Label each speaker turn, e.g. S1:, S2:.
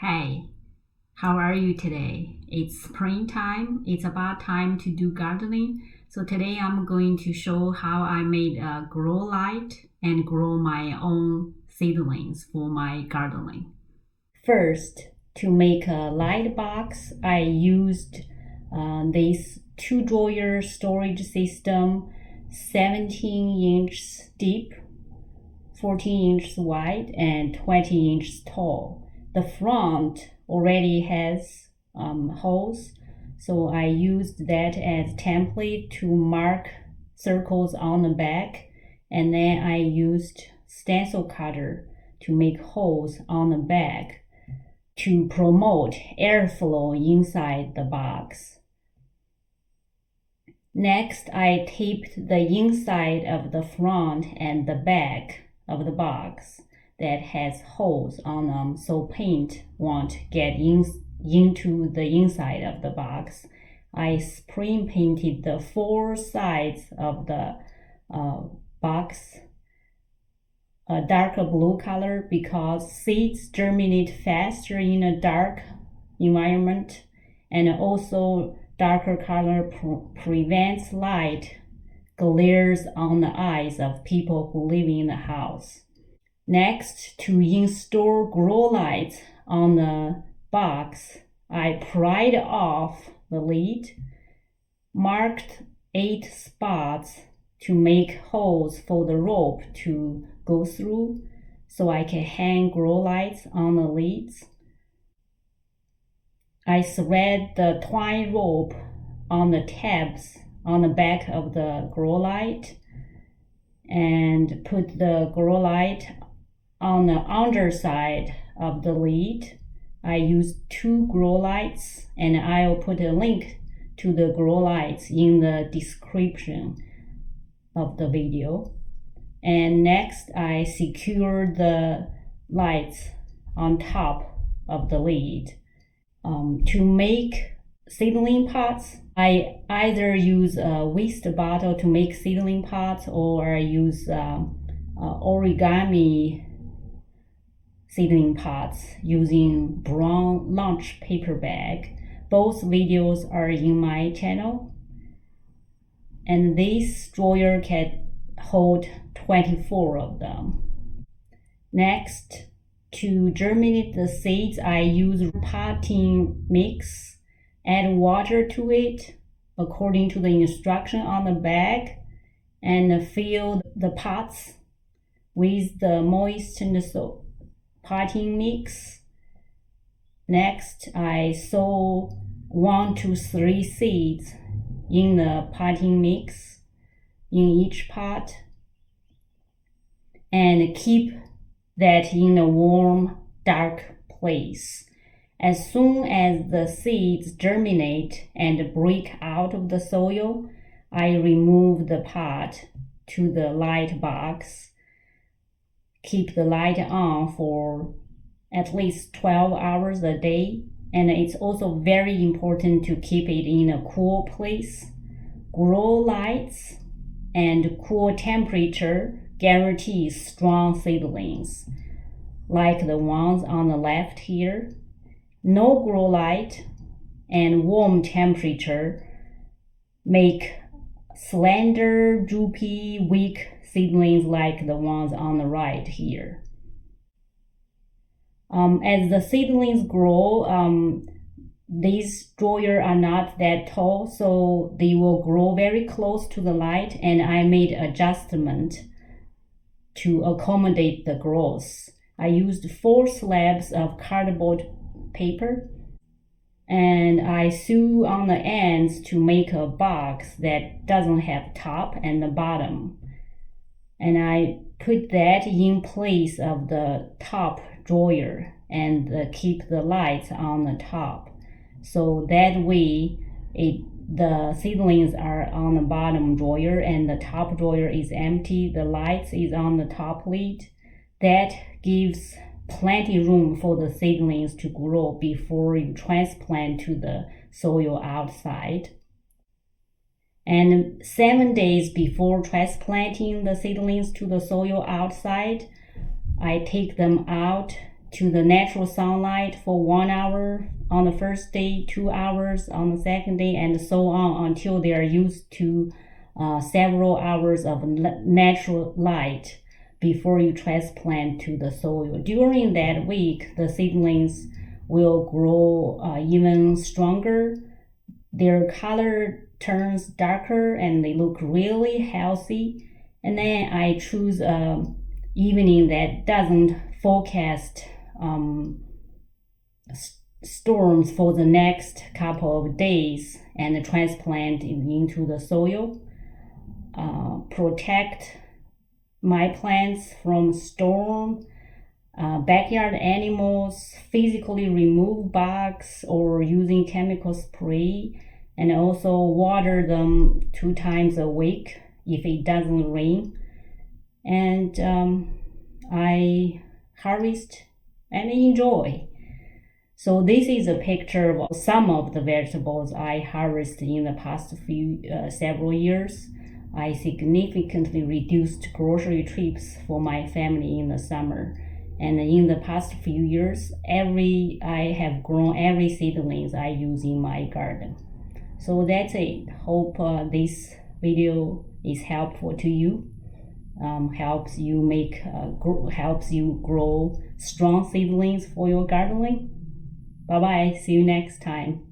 S1: Hey, how are you today? It's springtime. It's about time to do gardening. So today I'm going to show how I made a grow light and grow my own seedlings for my gardening. First, to make a light box, I used this two-drawer storage system, 17 inches deep, 14 inches wide, and 20 inches tall. The front already has holes, so I used that as template to mark circles on the back, and then I used stencil cutter to make holes on the back to promote airflow inside the box. Next, I taped the inside of the front and the back of the box that has holes on them so paint won't get into the inside of the box. I spray painted the four sides of the box a darker blue color because seeds germinate faster in a dark environment, and also darker color prevents light glares on the eyes of people who live in the house. Next, to install grow lights on the box, I pried off the lid, marked 8 spots to make holes for the rope to go through so I can hang grow lights on the lids. I thread the twine rope on the tabs on the back of the grow light and put the grow light on the underside of the lid. I used 2 grow lights, and I'll put a link to the grow lights in the description of the video. And next, I secured the lights on top of the lid. To make seedling pots, I either use a waste bottle to make seedling pots, or I use origami seedling pots using brown lunch paper bag. Both videos are in my channel. And this drawer can hold 24 of them. Next, to germinate the seeds, I use potting mix. Add water to it according to the instruction on the bag, and fill the pots with the moistened potting mix. Next, I sow 1 to 3 seeds in the potting mix in each pot, and keep that in a warm, dark place. As soon as the seeds germinate and break out of the soil, I remove the pot to the light box. Keep the light on for at least 12 hours a day, and it's also very important to keep it in a cool place. Grow lights and cool temperature guarantees strong seedlings, like the ones on the left here. No grow light and warm temperature make slender, droopy, weak seedlings like the ones on the right here. As the seedlings grow, these drawers are not that tall, so they will grow very close to the light, and I made adjustment to accommodate the growth. I used 4 slabs of cardboard paper, and I sew on the ends to make a box that doesn't have top and the bottom. And I put that in place of the top drawer and keep the lights on the top. So that way the seedlings are on the bottom drawer and the top drawer is empty. The lights is on the top lid. That gives plenty room for the seedlings to grow before you transplant to the soil outside. And 7 days before transplanting the seedlings to the soil outside, I take them out to the natural sunlight for 1 hour on the first day, 2 hours on the second day, and so on until they are used to several hours of natural light before you transplant to the soil. During that week, the seedlings will grow even stronger. Their color turns darker and they look really healthy. And then I choose evening that doesn't forecast storms for the next couple of days and transplant into the soil. Protect my plants from storm, backyard animals, physically remove bugs or using chemical spray, and also water them 2 times a week if it doesn't rain. And I harvest and enjoy. So this is a picture of some of the vegetables I harvested in the past several years. I significantly reduced grocery trips for my family in the summer. And in the past few years, I have grown every seedlings I use in my garden. So that's it. Hope this video is helpful to you. Helps you grow strong seedlings for your gardening. Bye bye. See you next time.